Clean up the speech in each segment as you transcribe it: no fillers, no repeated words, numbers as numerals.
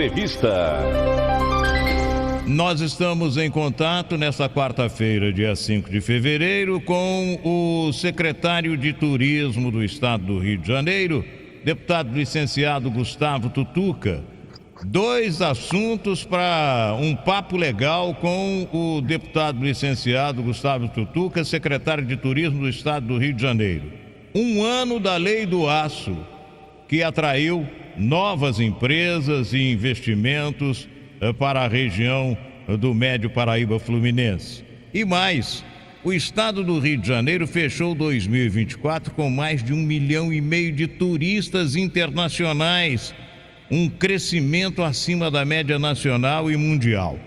Entrevista. Nós estamos em contato nesta quarta-feira, dia 5 de fevereiro, com o secretário de Turismo do Estado do Rio de Janeiro, deputado licenciado Gustavo Tutuca. Dois assuntos para um papo legal com o deputado licenciado Gustavo Tutuca, secretário de Turismo do Estado do Rio de Janeiro. 1 ano da Lei do Aço, que atraiu novas empresas e investimentos para a região do Médio Paraíba Fluminense. E mais, o Estado do Rio de Janeiro fechou 2024 com mais de 1,5 milhão de turistas internacionais, um crescimento acima da média nacional e mundial.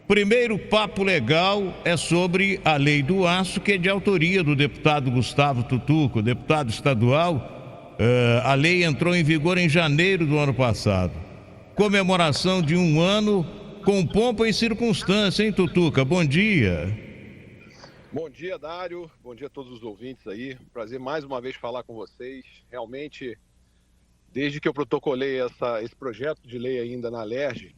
Primeiro papo legal é sobre a Lei do Aço, que é de autoria do deputado Gustavo Tutuca, deputado estadual. A lei entrou em vigor em janeiro do ano passado. Comemoração de 1 ano com pompa e circunstância, hein, Tutuca? Bom dia. Bom dia, Dário. Bom dia a todos os ouvintes aí. Prazer mais uma vez falar com vocês. Realmente, desde que eu protocolei esse projeto de lei ainda na Alerj,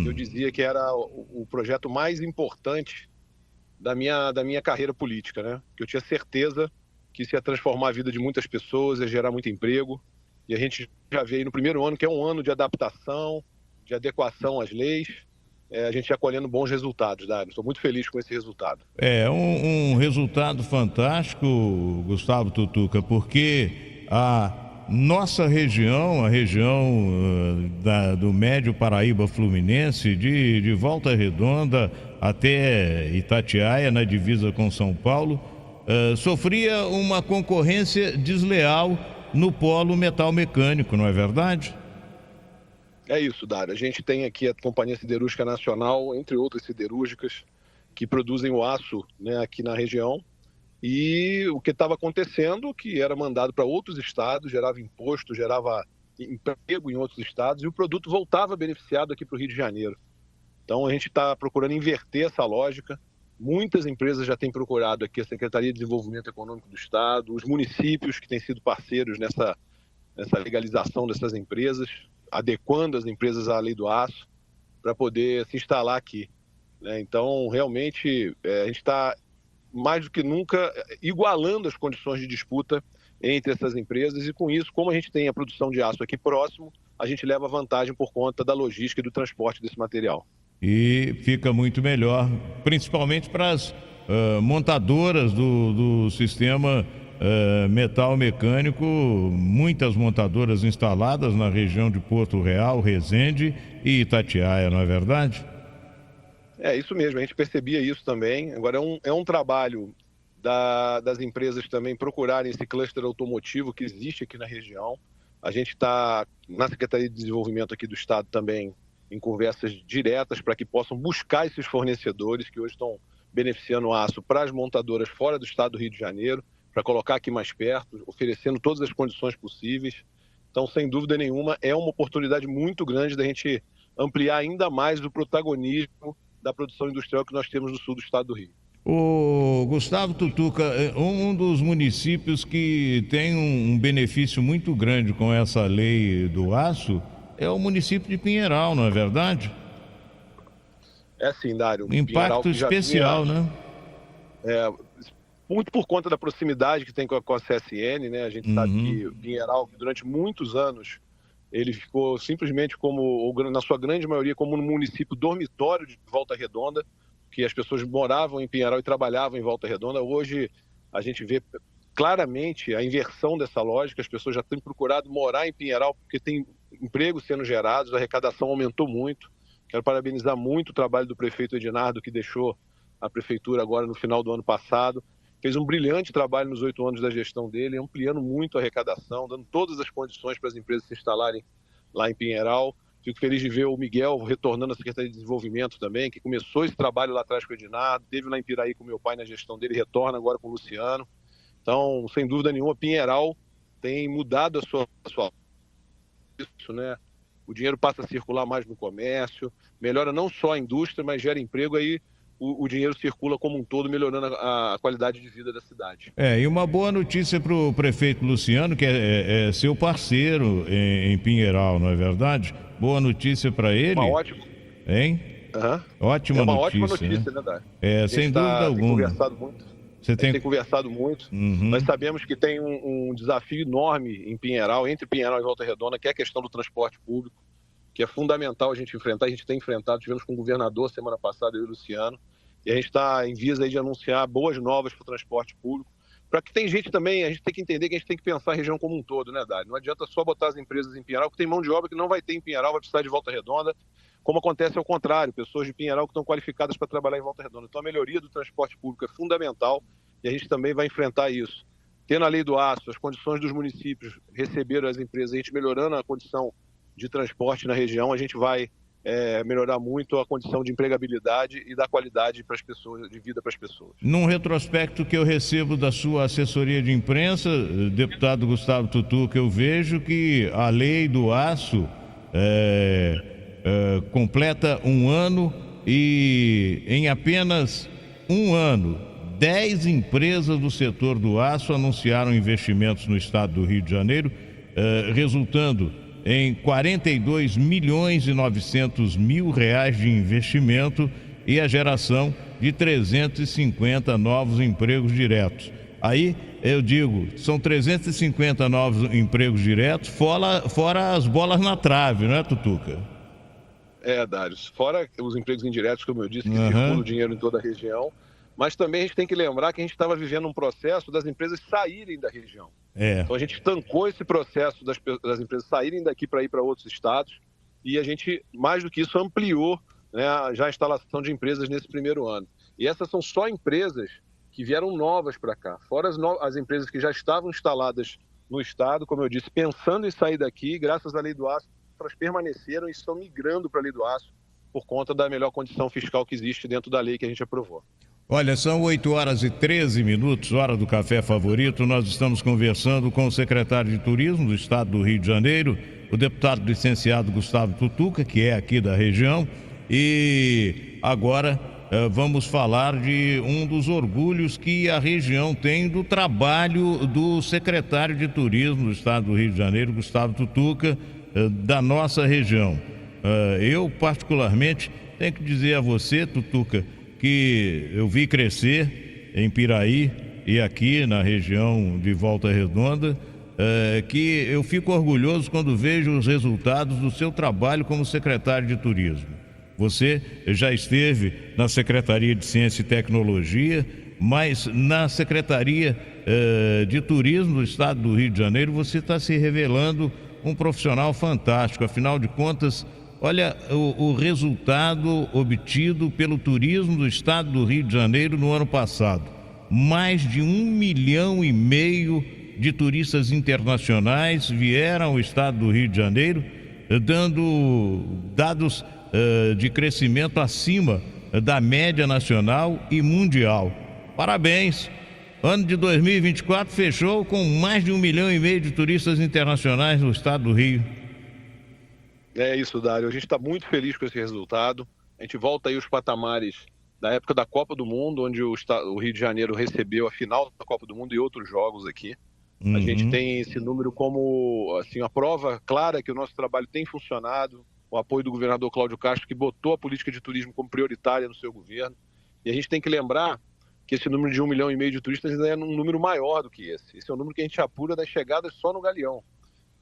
eu dizia que era o projeto mais importante da minha carreira política, né? Que eu tinha certeza que isso ia transformar a vida de muitas pessoas, ia gerar muito emprego. E a gente já vê aí no primeiro ano, que é um ano de adaptação, de adequação às leis, a gente já colhendo bons resultados, Dário. Estou muito feliz com esse resultado. É um resultado fantástico, Gustavo Tutuca, porque a nossa região, a região do Médio Paraíba Fluminense, de Volta Redonda até Itatiaia, na divisa com São Paulo, sofria uma concorrência desleal no polo metal mecânico, não é verdade? É isso, Dário. A gente tem aqui a Companhia Siderúrgica Nacional, entre outras siderúrgicas, que produzem o aço, né, aqui na região. E o que estava acontecendo, que era mandado para outros estados, gerava imposto, gerava emprego em outros estados, e o produto voltava beneficiado aqui para o Rio de Janeiro. Então a gente está procurando inverter essa lógica. Muitas empresas já têm procurado aqui a Secretaria de Desenvolvimento Econômico do Estado, os municípios que têm sido parceiros nessa legalização dessas empresas, adequando as empresas à Lei do Aço para poder se instalar aqui, né? Então, realmente, a gente está, mais do que nunca, igualando as condições de disputa entre essas empresas e, com isso, como a gente tem a produção de aço aqui próximo, a gente leva vantagem por conta da logística e do transporte desse material. E fica muito melhor, principalmente para as montadoras do sistema metal mecânico, muitas montadoras instaladas na região de Porto Real, Resende e Itatiaia, não é verdade? É isso mesmo, a gente percebia isso também. Agora é um trabalho das empresas também procurarem esse cluster automotivo que existe aqui na região. A gente está na Secretaria de Desenvolvimento aqui do Estado também em conversas diretas para que possam buscar esses fornecedores que hoje estão beneficiando o aço para as montadoras fora do Estado do Rio de Janeiro, para colocar aqui mais perto, oferecendo todas as condições possíveis. Então, sem dúvida nenhuma, é uma oportunidade muito grande da gente ampliar ainda mais o protagonismo da produção industrial que nós temos no sul do estado do Rio. O Gustavo Tutuca, um dos municípios que tem um benefício muito grande com essa lei do aço é o município de Pinheiral, não é verdade? É sim, Dário. Impacto especial, né? Muito por conta da proximidade que tem com a CSN, né? A gente sabe que Pinheiral, durante muitos anos, ele ficou simplesmente como, ou na sua grande maioria, como um município dormitório de Volta Redonda, que as pessoas moravam em Pinheiral e trabalhavam em Volta Redonda. Hoje a gente vê claramente a inversão dessa lógica, as pessoas já têm procurado morar em Pinheiral porque tem empregos sendo gerados, a arrecadação aumentou muito. Quero parabenizar muito o trabalho do prefeito Edinardo, que deixou a prefeitura agora no final do ano passado. Fez um brilhante trabalho nos 8 anos da gestão dele, ampliando muito a arrecadação, dando todas as condições para as empresas se instalarem lá em Pinheiral. Fico feliz de ver o Miguel retornando à Secretaria de Desenvolvimento também, que começou esse trabalho lá atrás com o Edinardo, teve lá em Piraí com o meu pai na gestão dele, retorna agora com o Luciano. Então, sem dúvida nenhuma, Pinheiral tem mudado a sua isso, né? O dinheiro passa a circular mais no comércio, melhora não só a indústria, mas gera emprego aí o dinheiro circula como um todo, melhorando a qualidade de vida da cidade. E uma boa notícia para o prefeito Luciano, que é seu parceiro em Pinheiral, não é verdade? Boa notícia para ele. Uma ótima. Hein? Uhum. Ótima notícia, né, Dário? Sem dúvida alguma. Tem conversado muito. Uhum. Nós sabemos que tem um desafio enorme em Pinheiral, entre Pinheiral e Volta Redonda, que é a questão do transporte público, que é fundamental a gente enfrentar. A gente tem enfrentado, tivemos com o governador semana passada, eu e o Luciano, e a gente está em vias aí de anunciar boas novas para o transporte público. Para que tem gente também, a gente tem que entender que a gente tem que pensar a região como um todo, né, Dário? Não adianta só botar as empresas em Pinheiral, que tem mão de obra que não vai ter em Pinheiral, vai precisar de Volta Redonda, como acontece ao contrário, pessoas de Pinheiral que estão qualificadas para trabalhar em Volta Redonda. Então a melhoria do transporte público é fundamental e a gente também vai enfrentar isso. Tendo a lei do aço, as condições dos municípios receberam as empresas, a gente melhorando a condição de transporte na região, a gente vai melhorar muito a condição de empregabilidade e da qualidade para as pessoas, de vida para as pessoas. Num retrospecto que eu recebo da sua assessoria de imprensa, deputado Gustavo Tutuca, eu vejo que a lei do aço completa um ano e em apenas um ano, 10 empresas do setor do aço anunciaram investimentos no estado do Rio de Janeiro, resultando em 42 milhões e 900 mil reais de investimento e a geração de 350 novos empregos diretos. Aí eu digo, são 350 novos empregos diretos, fora as bolas na trave, não é, Tutuca? Dário, fora os empregos indiretos, como eu disse, que circula o dinheiro em toda a região, mas também a gente tem que lembrar que a gente estava vivendo um processo das empresas saírem da região. Então a gente estancou esse processo das empresas saírem daqui para ir para outros estados e a gente, mais do que isso, ampliou, né, já a instalação de empresas nesse primeiro ano. E essas são só empresas que vieram novas para cá, fora as empresas que já estavam instaladas no estado, como eu disse, pensando em sair daqui, graças à lei do aço, elas permaneceram e estão migrando para a lei do aço por conta da melhor condição fiscal que existe dentro da lei que a gente aprovou. Olha, são 8h13, hora do café favorito. Nós estamos conversando com o secretário de Turismo do Estado do Rio de Janeiro, o deputado licenciado Gustavo Tutuca, que é aqui da região. E agora vamos falar de um dos orgulhos que a região tem do trabalho do secretário de Turismo do Estado do Rio de Janeiro, Gustavo Tutuca, da nossa região. Eu, particularmente, tenho que dizer a você, Tutuca, que eu vi crescer em Piraí e aqui na região de Volta Redonda, que eu fico orgulhoso quando vejo os resultados do seu trabalho como secretário de Turismo. Você já esteve na Secretaria de Ciência e Tecnologia, mas na Secretaria de Turismo do Estado do Rio de Janeiro você está se revelando um profissional fantástico. Afinal de contas, olha o resultado obtido pelo turismo do estado do Rio de Janeiro no ano passado. Mais de 1,5 milhão de turistas internacionais vieram ao estado do Rio de Janeiro, dando dados de crescimento acima da média nacional e mundial. Parabéns! Ano de 2024 fechou com mais de 1,5 milhão de turistas internacionais no estado do Rio. É isso, Dário. A gente está muito feliz com esse resultado. A gente volta aí aos patamares da época da Copa do Mundo, onde o Rio de Janeiro recebeu a final da Copa do Mundo e outros jogos aqui. A gente tem esse número como assim, a prova clara que o nosso trabalho tem funcionado, o apoio do governador Cláudio Castro, que botou a política de turismo como prioritária no seu governo. E a gente tem que lembrar que esse número de 1,5 milhão de turistas ainda é um número maior do que esse. Esse é o número que a gente apura das chegadas só no Galeão.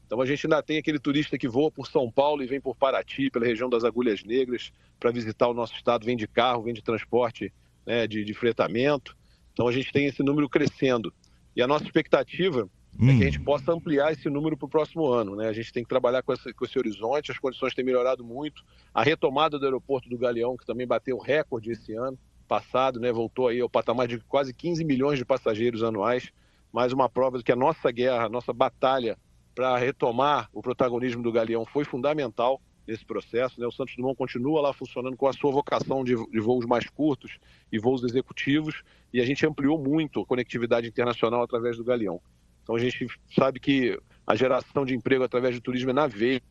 Então a gente ainda tem aquele turista que voa por São Paulo e vem por Paraty, pela região das Agulhas Negras, para visitar o nosso estado, vem de carro, vem de transporte, né, de fretamento. Então a gente tem esse número crescendo. E a nossa expectativa é que a gente possa ampliar esse número para o próximo ano, né? A gente tem que trabalhar com esse horizonte, as condições têm melhorado muito. A retomada do aeroporto do Galeão, que também bateu recorde esse ano passado, né? Voltou aí ao patamar de quase 15 milhões de passageiros anuais. Mais uma prova de que a nossa guerra, a nossa batalha para retomar o protagonismo do Galeão foi fundamental nesse processo, né? O Santos Dumont continua lá funcionando com a sua vocação de voos mais curtos e voos executivos, e a gente ampliou muito a conectividade internacional através do Galeão. Então a gente sabe que a geração de emprego através do turismo é na veia,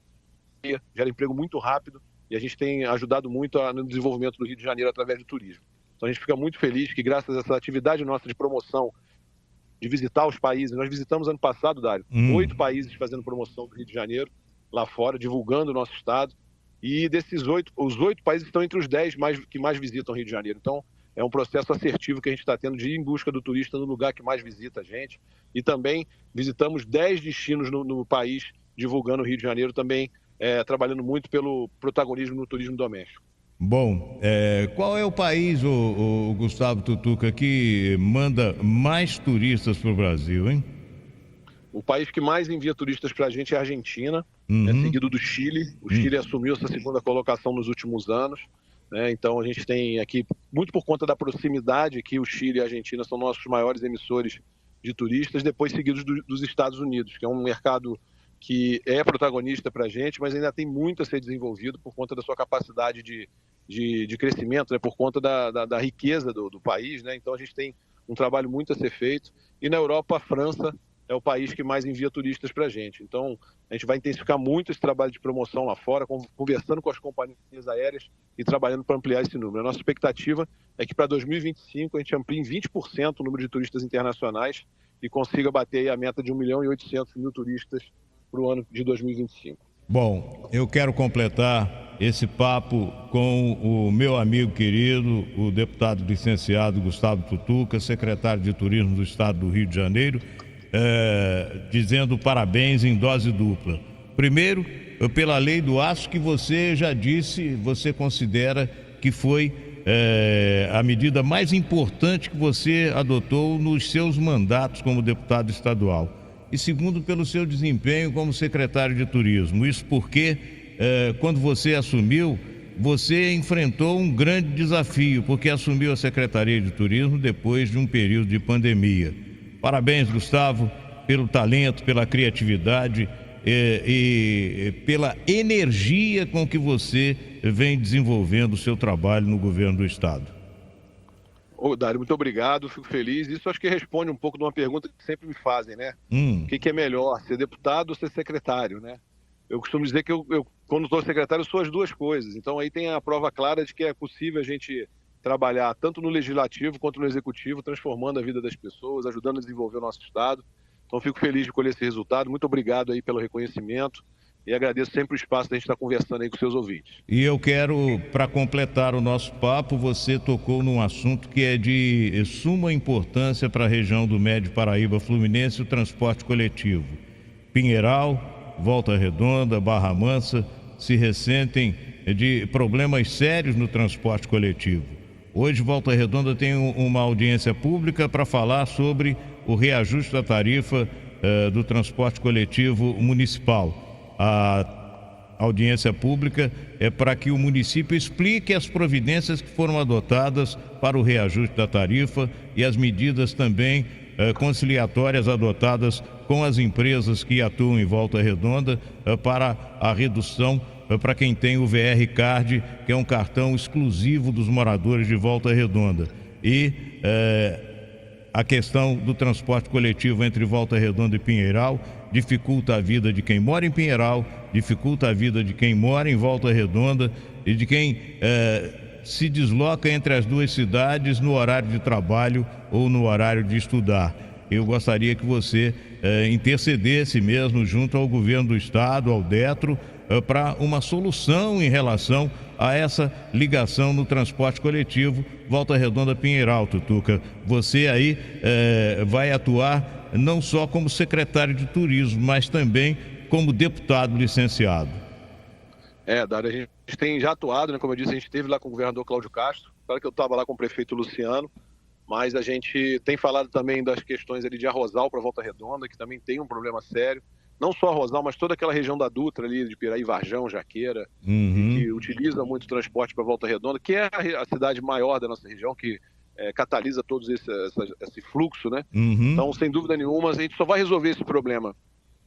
gera emprego muito rápido, e a gente tem ajudado muito no desenvolvimento do Rio de Janeiro através do turismo. Então a gente fica muito feliz que, graças a essa atividade nossa de promoção, de visitar os países, nós visitamos ano passado, Dário, 8 países fazendo promoção do Rio de Janeiro, lá fora, divulgando o nosso estado, e desses 8, os 8 países estão entre os 10 que mais visitam o Rio de Janeiro. Então é um processo assertivo que a gente está tendo de ir em busca do turista no lugar que mais visita a gente, e também visitamos 10 destinos no país, divulgando o Rio de Janeiro, também trabalhando muito pelo protagonismo no turismo doméstico. Bom, qual é o país, o Gustavo Tutuca, que manda mais turistas para o Brasil, hein? O país que mais envia turistas para a gente é a Argentina, seguido do Chile. O Chile assumiu essa segunda colocação nos últimos anos, né? Então a gente tem aqui, muito por conta da proximidade, que o Chile e a Argentina são nossos maiores emissores de turistas, depois seguidos dos Estados Unidos, que é um mercado que é protagonista para a gente, mas ainda tem muito a ser desenvolvido por conta da sua capacidade de crescimento, né? Por conta da riqueza do país, né? Então a gente tem um trabalho muito a ser feito. E na Europa, a França é o país que mais envia turistas para a gente. Então a gente vai intensificar muito esse trabalho de promoção lá fora, conversando com as companhias aéreas e trabalhando para ampliar esse número. A nossa expectativa é que para 2025 a gente amplie em 20% o número de turistas internacionais e consiga bater aí a meta de 1.800.000 turistas para o ano de 2025. Bom, eu quero completar esse papo com o meu amigo querido, o deputado licenciado Gustavo Tutuca, secretário de Turismo do Estado do Rio de Janeiro, dizendo parabéns em dose dupla. Primeiro, pela lei do aço, que você já disse, você considera que foi a medida mais importante que você adotou nos seus mandatos como deputado estadual. E segundo, pelo seu desempenho como secretário de Turismo. Isso porque, quando você assumiu, você enfrentou um grande desafio, porque assumiu a Secretaria de Turismo depois de um período de pandemia. Parabéns, Gustavo, pelo talento, pela criatividade e pela energia com que você vem desenvolvendo o seu trabalho no governo do Estado. Ô, Dário, muito obrigado, fico feliz. Isso acho que responde um pouco de uma pergunta que sempre me fazem, né? O que é melhor, ser deputado ou ser secretário, né? Eu costumo dizer que eu quando estou secretário, sou as duas coisas. Então aí tem a prova clara de que é possível a gente trabalhar tanto no legislativo quanto no executivo, transformando a vida das pessoas, ajudando a desenvolver o nosso Estado. Então fico feliz de colher esse resultado. Muito obrigado aí pelo reconhecimento. E agradeço sempre o espaço da gente estar conversando aí com seus ouvintes. E eu quero, para completar o nosso papo, você tocou num assunto que é de suma importância para a região do Médio Paraíba Fluminense, o transporte coletivo. Pinheiral, Volta Redonda, Barra Mansa se ressentem de problemas sérios no transporte coletivo. Hoje, Volta Redonda tem uma audiência pública para falar sobre o reajuste da tarifa do transporte coletivo municipal. A audiência pública é para que o município explique as providências que foram adotadas para o reajuste da tarifa e as medidas também conciliatórias adotadas com as empresas que atuam em Volta Redonda para a redução para quem tem o VR Card, que é um cartão exclusivo dos moradores de Volta Redonda. E a questão do transporte coletivo entre Volta Redonda e Pinheiral dificulta a vida de quem mora em Pinheiral, dificulta a vida de quem mora em Volta Redonda e de quem se desloca entre as duas cidades no horário de trabalho ou no horário de estudar. Eu gostaria que você intercedesse mesmo junto ao governo do estado, ao Detro, para uma solução em relação a essa ligação no transporte coletivo Volta Redonda Pinheiral, Tutuca. Você aí vai atuar não só como secretário de Turismo, mas também como deputado licenciado. Dário, a gente tem já atuado, né? Como eu disse, a gente esteve lá com o governador Cláudio Castro, claro que eu estava lá com o prefeito Luciano, mas a gente tem falado também das questões ali de Arrozal para Volta Redonda, que também tem um problema sério. Não só Arrozal, mas toda aquela região da Dutra ali, de Piraí, Varjão, Jaqueira, que utiliza muito transporte para Volta Redonda, que é a cidade maior da nossa região, que catalisa todo esse fluxo, né? Então, sem dúvida nenhuma, a gente só vai resolver esse problema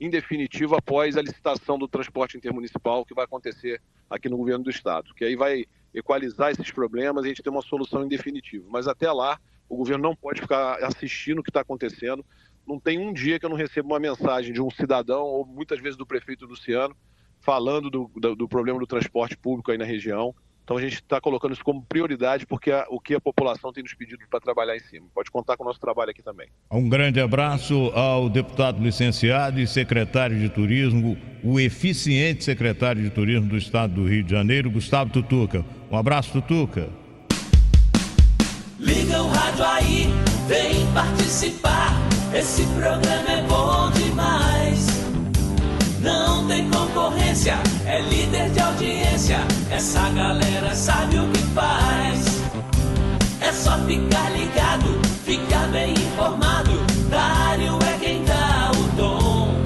em definitivo após a licitação do transporte intermunicipal que vai acontecer aqui no governo do estado, que aí vai equalizar esses problemas e a gente ter uma solução em definitivo. Mas até lá, o governo não pode ficar assistindo o que está acontecendo. Não tem um dia que eu não recebo uma mensagem de um cidadão, ou muitas vezes do prefeito Luciano, falando do problema do transporte público aí na região. Então a gente está colocando isso como prioridade porque o que a população tem nos pedido para trabalhar em cima. Pode contar com o nosso trabalho aqui também. Um grande abraço ao deputado licenciado e secretário de Turismo, o eficiente secretário de Turismo do Estado do Rio de Janeiro, Gustavo Tutuca. Um abraço, Tutuca. Liga o rádio aí, vem participar. Esse programa é bom demais. Não tem concorrência, é líder de audiência. Essa galera sabe o que faz. É só ficar ligado, ficar bem informado. Dário é quem dá o tom.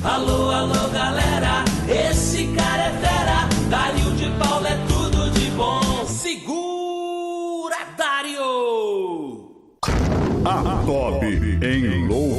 Alô, alô, galera, esse cara é fera. Dário de Paula é tudo de bom. Segura, Dário! A Top em